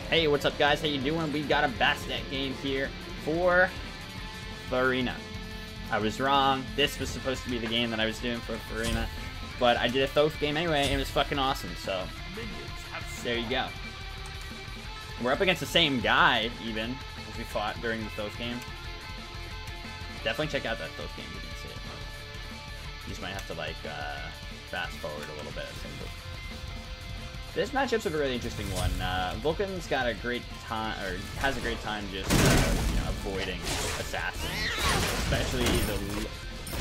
Hey, what's up, guys? How you doing? We got a Bastet game here for Farina. I was wrong. This was supposed to be the game that I was doing for Farina, but I did a Thoth game anyway, and it was fucking awesome, so there you go. We're up against the same guy, even, as we fought during the Thoth game. Definitely check out that Thoth game if you didn't see it. You just might have to, like, fast forward a little bit. This matchup's a really interesting one. Vulcan's got a great time, or has a great time just, you know, avoiding assassins, especially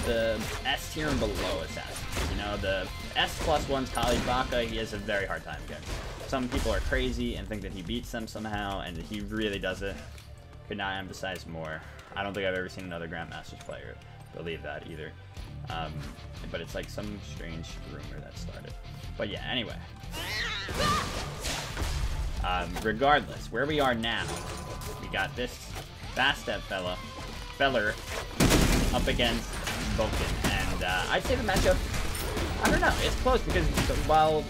the S tier and below assassins. You know, the S+1's Kali Baka, he has a very hard time against. Some people are crazy and think that he beats them somehow, and he really doesn't. Could not emphasize more. I don't think I've ever seen another Grandmasters player believe that either. But it's like some strange rumor that started. But yeah, anyway. Regardless, where we are now, we got this Bastet feller up against Vulcan, and I'd say the matchup, I don't know, it's close because while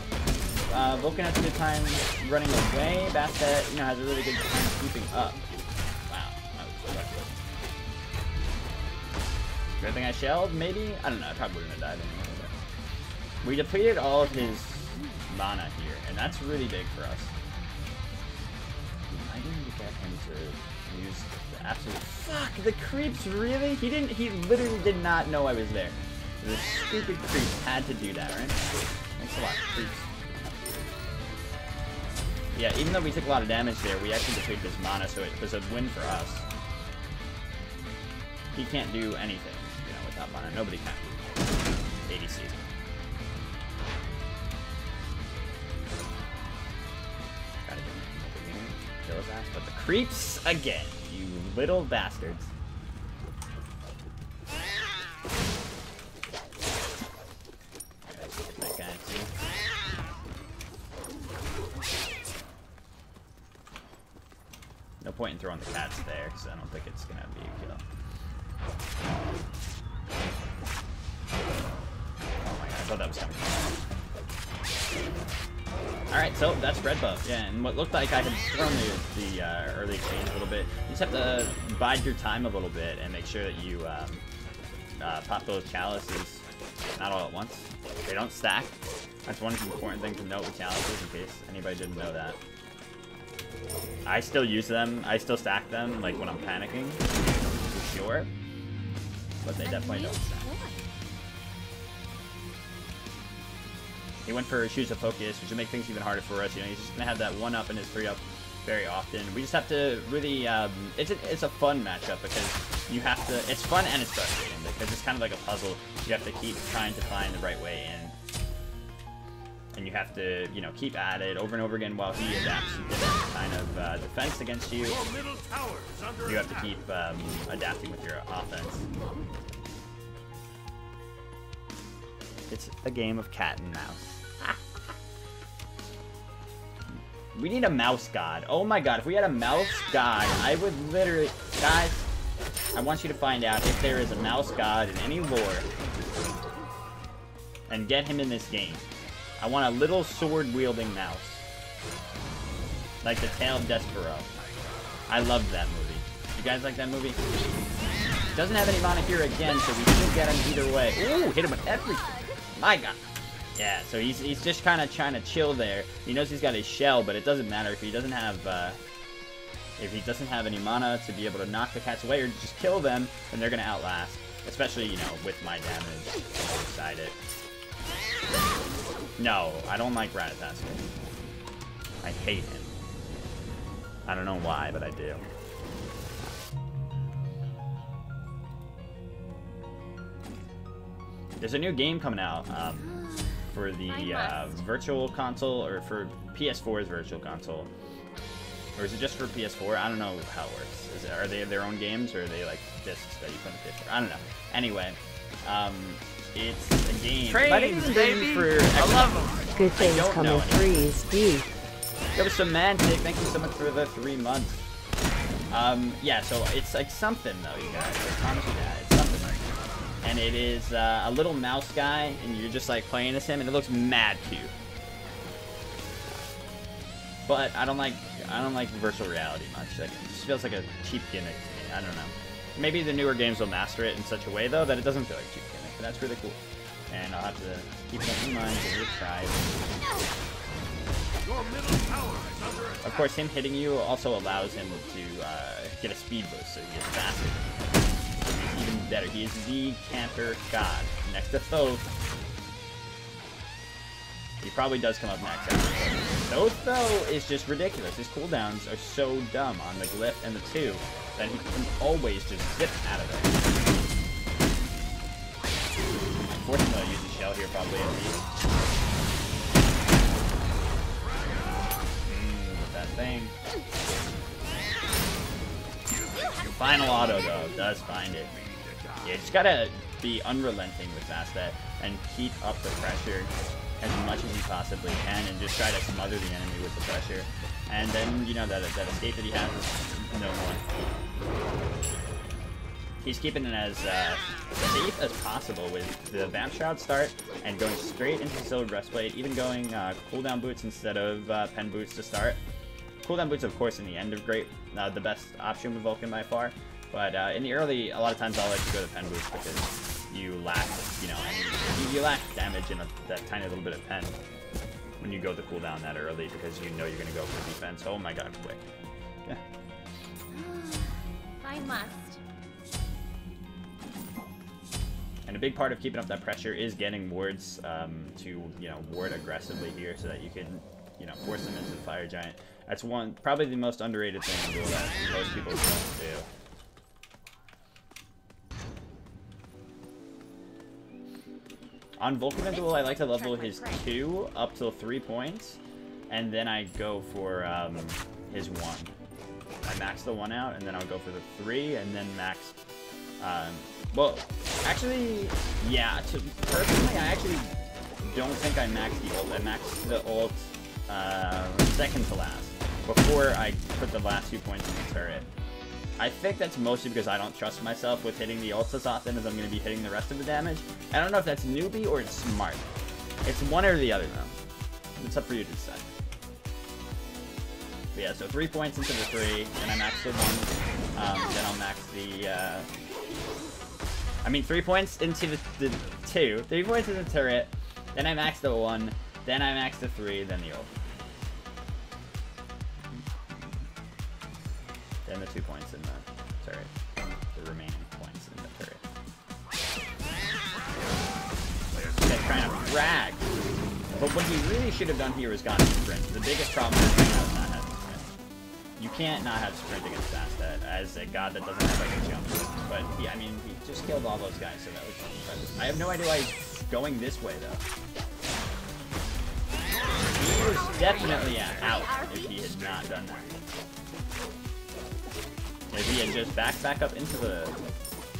Vulcan has a good time running away, Bastet, you know, has a really good time keeping up. Wow, that was reckless. Good thing I shelled, maybe? I don't know, I probably wouldn't have died anyway. But we depleted all of his mana here, and that's really big for us. I didn't get him to use the absolute fuck. The creeps, really? He literally did not know I was there. The stupid creeps had to do that, right? Thanks a lot, creeps. Yeah, even though we took a lot of damage there, we actually depleted his mana, so it was a win for us. He can't do anything, you know, without mana. Nobody can. ADC. Kill his ass, but the creeps again, you little bastards. That guy too. No point in throwing the cats there, because I don't think it's gonna be a kill. Oh my god, I thought that was coming. Alright, so that's red buff, yeah, and what looked like I had thrown the early exchange a little bit. You just have to bide your time a little bit and make sure that you pop those chalices not all at once. They don't stack. That's one important thing to note with chalices in case anybody didn't know that. I still use them, I still stack them, like when I'm panicking, for sure, but they definitely don't stack. He went for Shoes of Focus, which will make things even harder for us. You know, he's just gonna have that 1-up and his 3-up very often. We just have to really, it's a fun matchup because you have to, it's fun and it's frustrating because it's kind of like a puzzle. You have to keep trying to find the right way in. And you have to, you know, keep at it over and over again while he adapts to different kind of defense against you. You have to keep adapting with your offense. It's a game of cat and mouse. We need a mouse god. Oh my god, if we had a mouse god, I would literally... Guys, I want you to find out if there is a mouse god in any lore. And get him in this game. I want a little sword-wielding mouse. Like the Tale of Despero. I loved that movie. You guys like that movie? Doesn't have any mana here again, so we should get him either way. Ooh, hit him with everything. My god. Yeah, so he's just kind of trying to chill there. He knows he's got his shell, but it doesn't matter if he doesn't have any mana to be able to knock the cats away or just kill them, then they're gonna outlast. Especially, you know, with my damage inside it. No, I don't like Ratatasker. I hate him. I don't know why, but I do. There's a new game coming out for the virtual console, or for PS4's virtual console. Or is it just for PS4? I don't know how it works. Are they their own games, or are they like discs that you put in the PS4? I don't know. Anyway, it's a game. Trains, baby! I love them. Good things come in threes, D. There was Semantic. Thank you so much for the 3 months. Yeah, so it's like something though, you guys. I promise you that. It's something. And it is a little mouse guy, and you're just like playing as him, and it looks mad cute. but I don't like virtual reality much. Like, it just feels like a cheap gimmick to me. I don't know. Maybe the newer games will master it in such a way though that it doesn't feel like a cheap gimmick. But that's really cool, and I'll have to keep it in mind, give it a try. Of course, him hitting you also allows him to get a speed boost, so he gets faster. He's even better. He is the camper god. Next to Thoth. He probably does come up next. Thoth, though, is just ridiculous. His cooldowns are so dumb on the Glyph and the 2 that he can always just zip out of it. Unfortunately, I'll use a shell here probably at least. That thing. The final auto, though, does find it. Yeah, you just gotta be unrelenting with Bastet and keep up the pressure as much as you possibly can, and just try to smother the enemy with the pressure. And then, you know, that escape that he has is no more. He's keeping it as safe as possible with the Vamp Shroud start and going straight into the Silver Breastplate, even going cooldown boots instead of pen boots to start. Cooldown boots, of course, in the end are great, the best option with Vulcan by far. But in the early, a lot of times I'll like to go to pen boots because you lack, you know, you lack damage in that tiny little bit of pen when you go the cooldown that early because you know you're going to go for defense. Oh my god, quick. Yeah. I must. And a big part of keeping up that pressure is getting wards to, you know, ward aggressively here so that you can, you know, force them into the Fire Giant. That's probably the most underrated thing in Duel that most people don't do. On Vulcan and Duel, I like to level his 2 up till 3 points, and then I go for his 1. I max the 1 out, and then I'll go for the 3, and then max... well, actually, yeah, personally, I actually don't think I maxed the ult. I maxed the ult second to last, before I put the last 2 points in the turret. I think that's mostly because I don't trust myself with hitting the ults as often as I'm going to be hitting the rest of the damage. I don't know if that's newbie or it's smart. It's one or the other, though. It's up for you to decide. But yeah, so 3 points into the 3, then I max the 1, then I'll max the, I mean, 3 points into the 2, 3 points in the turret, then I max the 1, then I max the 3, then the ult. Then the 2 points in the turret. The remaining points in the turret. Okay, trying to frag. But what he really should have done here was gotten sprint. The biggest problem is not having sprint. You can't not have sprint against Bastet as a god that doesn't have like a jump. But yeah, I mean, he just killed all those guys, so that was impressive. I have no idea why he's going this way though. He was definitely out if he had not done that. If he had just backed back up into the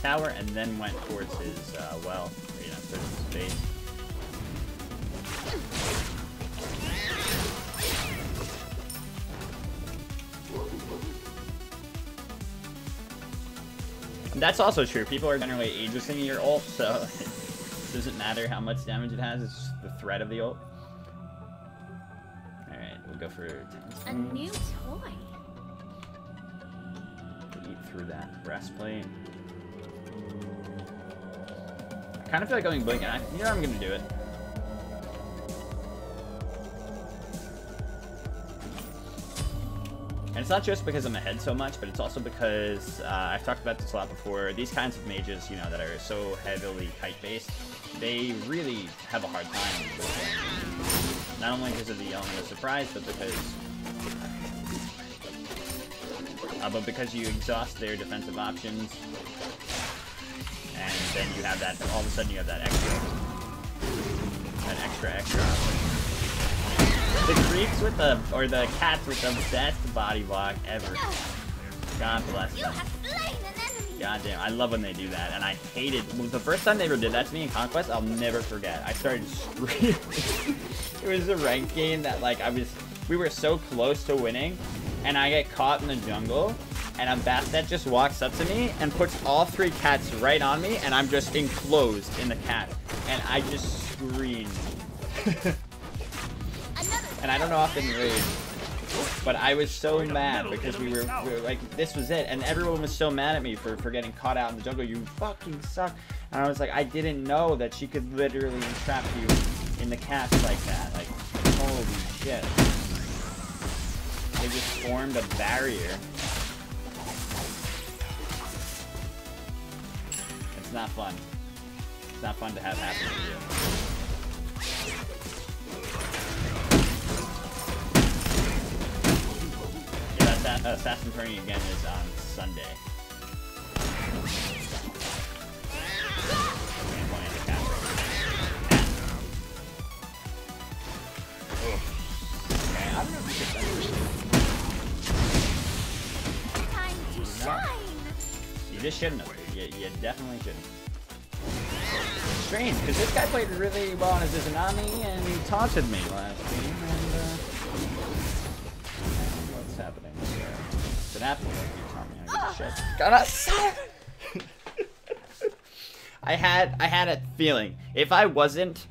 tower and then went towards his well, or, you know, towards his base. And that's also true. People are generally agelessing your ult, so it doesn't matter how much damage it has. It's just the threat of the ult. All right, we'll go for 10. A new toy. Eat through that breastplate. I kind of feel like going blink, and you know I'm gonna do it. And it's not just because I'm ahead so much, but it's also because I've talked about this a lot before. These kinds of mages, you know, that are so heavily kite-based, they really have a hard time with playing. Not only because of the element of surprise, but because you exhaust their defensive options, and then you have that. All of a sudden, you have that extra option. The creeps with the, or the cats with the best body block ever. God bless them. God damn, I love when they do that, and I hated, the first time they ever did that to me in Conquest, I'll never forget. I started screaming. It was a ranked game that, like, we were so close to winning, and I get caught in the jungle, and a Bastet just walks up to me and puts all 3 cats right on me, and I'm just enclosed in the cat, and I just screamed. And I don't know often rage. But I was so mad because we were like, this was it. And everyone was so mad at me for getting caught out in the jungle. You fucking suck. And I was like, I didn't know that she could literally entrap you in the cast like that. Like, holy shit. They just formed a barrier. It's not fun. It's not fun to have happen to you. Assassin Tourney again is on Sunday. Okay, I don't know if you Time to shine. You just shouldn't have. You definitely shouldn't. Strange, because this guy played really well on his Izanami and he taunted me last game. What's happening here? What's happening? You taunt me. I give a shit. God, I had a feeling if I wasn't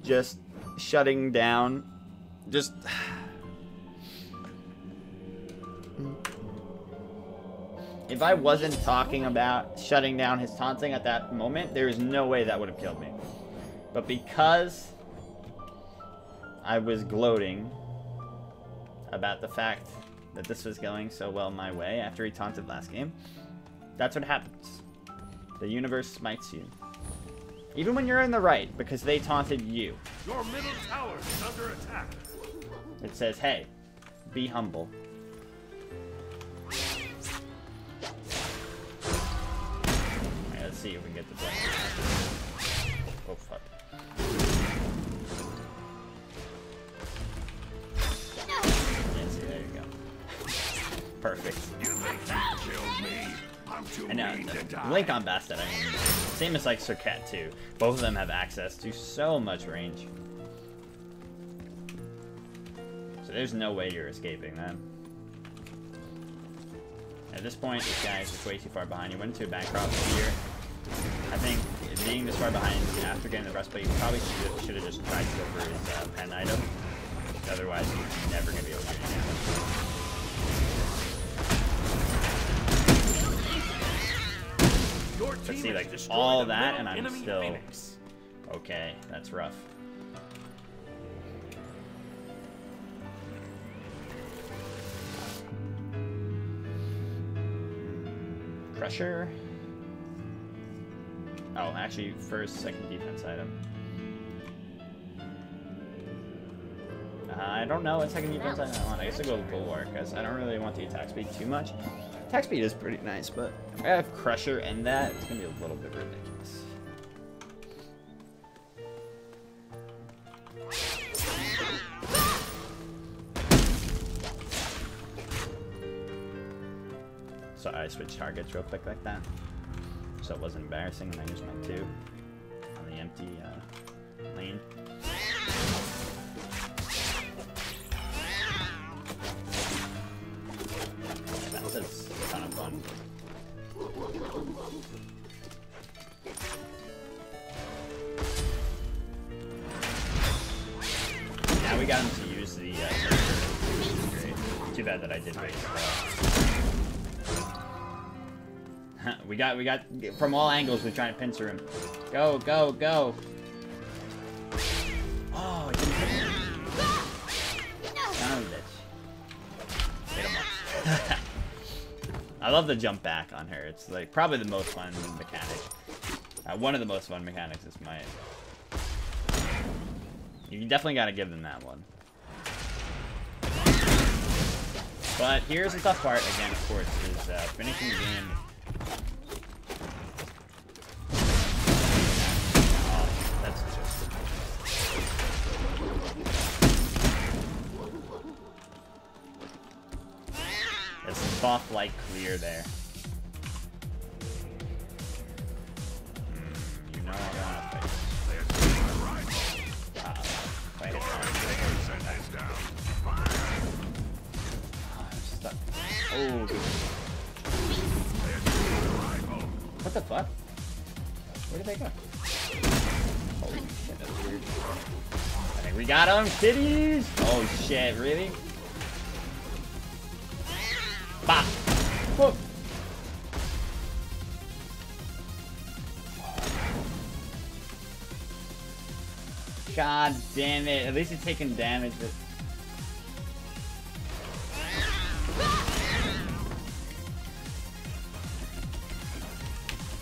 just shutting down, just. If I wasn't talking about shutting down his taunting at that moment, there is no way that would have killed me. But because I was gloating about the fact that this was going so well my way after he taunted last game, that's what happens. The universe smites you. Even when you're in the right, because they taunted you. Your middle tower is under attack. It says, hey, be humble. Let's see if we can get the play. Oh, fuck. Yeah, see, there you go. Perfect. You think that killed me? I'm too mean to die. Link on Bastet, I mean, same as like Circuit too. Both of them have access to so much range. So there's no way you're escaping that. At this point, this guy is just way too far behind. You went into a back cross here. I think being this far behind after getting the breastplate, you probably should have just tried to go for his pen item. Otherwise, you're never going to be able to get it. Let's see, like, all that, and I'm still... Phoenix. Okay, that's rough. Pressure. Oh, actually, first, second defense item. I don't know what second defense item I want. I guess I'll go with Bulwark, because I don't really want the attack speed too much. Attack speed is pretty nice, but if I have Crusher and that, it's going to be a little bit ridiculous. So I switched targets real quick like that, so it wasn't embarrassing, and I used my 2 on the empty lane. Yeah, that was a ton of fun. Now we got him to use the great. Too bad that I did race. We got from all angles we're trying to pincer him. Go, go, go. Oh, you hit him. Son of a bitch. Hit him up. I love the jump back on her. It's like probably the most fun mechanic. One of the most fun mechanics is Smite. You definitely gotta give them that one. But here's the tough part, again, of course, is finishing the game. Oh, that's just... It's soft-like clear there. You know I want to face. If I hit I'm stuck. Oh, good. What the fuck? Where did they go? Holy shit, that's weird. I think think we got him, kitties! Oh shit, really? Bop! Whoa. God damn it. At least he's taking damage. But...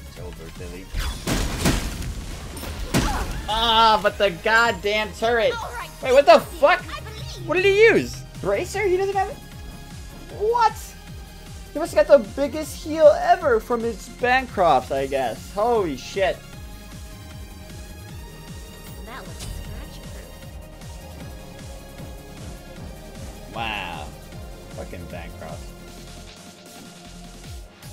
It's over, Billy. Ah, but the goddamn turret. Wait, what the fuck? What did he use? Bracer? He doesn't have it? What? He must have got the biggest heal ever from his Bancrofts, I guess. Holy shit. That was scratch-proof. Wow. Fucking Bancrofts.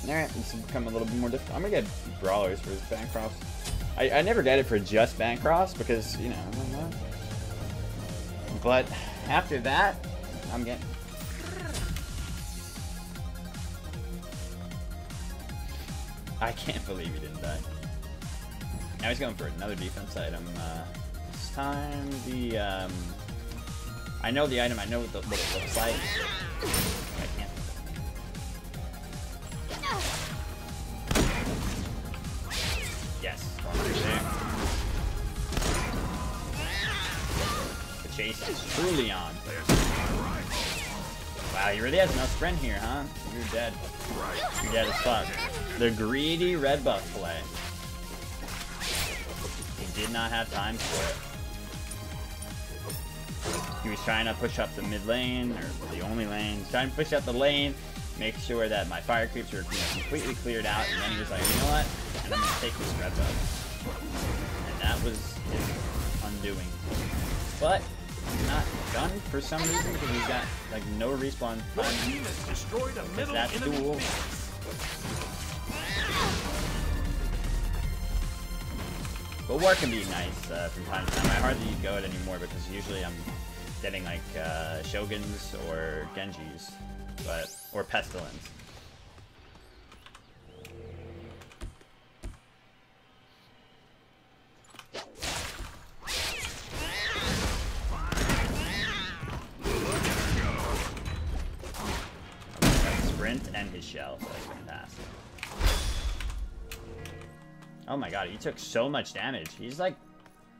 Alright, this has become a little bit more difficult. I'm gonna get brawlers for his Bancrofts. I never get it for just Bancrofts because, you know, I don't know. But after that, I'm getting... I can't believe he didn't die. Now he's going for another defense item. This time the I know the item. I know what it looks like. I can't. Yes. Right there. The chase is truly on. Wow, he really has no sprint here, huh? You're dead. You're dead as fuck. The greedy red buff play. He did not have time for it. He was trying to push up the mid lane, or the only lane. He's trying to push up the lane, make sure that my fire creeps are completely cleared out, and then he was like, you know what? And I'm gonna take this red buff. And that was his undoing. But not done for some reason because he's got like no respawn time. Because that's Duel. But war can be nice from time to time. I hardly go it anymore because usually I'm getting like Shoguns or Genjis, or Pestilence. Sprint and his shell, so that's fantastic. Oh my god, he took so much damage. He's like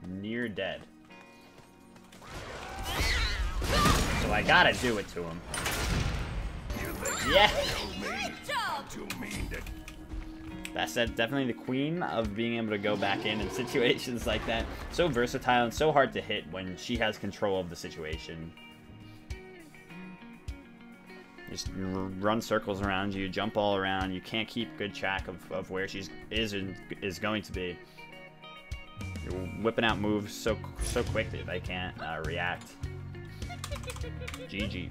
near dead. So I gotta do it to him. Yeah! Bastet, definitely the queen of being able to go back in situations like that. So versatile and so hard to hit when she has control of the situation. Just run circles around you, jump all around. You can't keep good track of where she is going to be. You're whipping out moves so quick that they can't react. GG.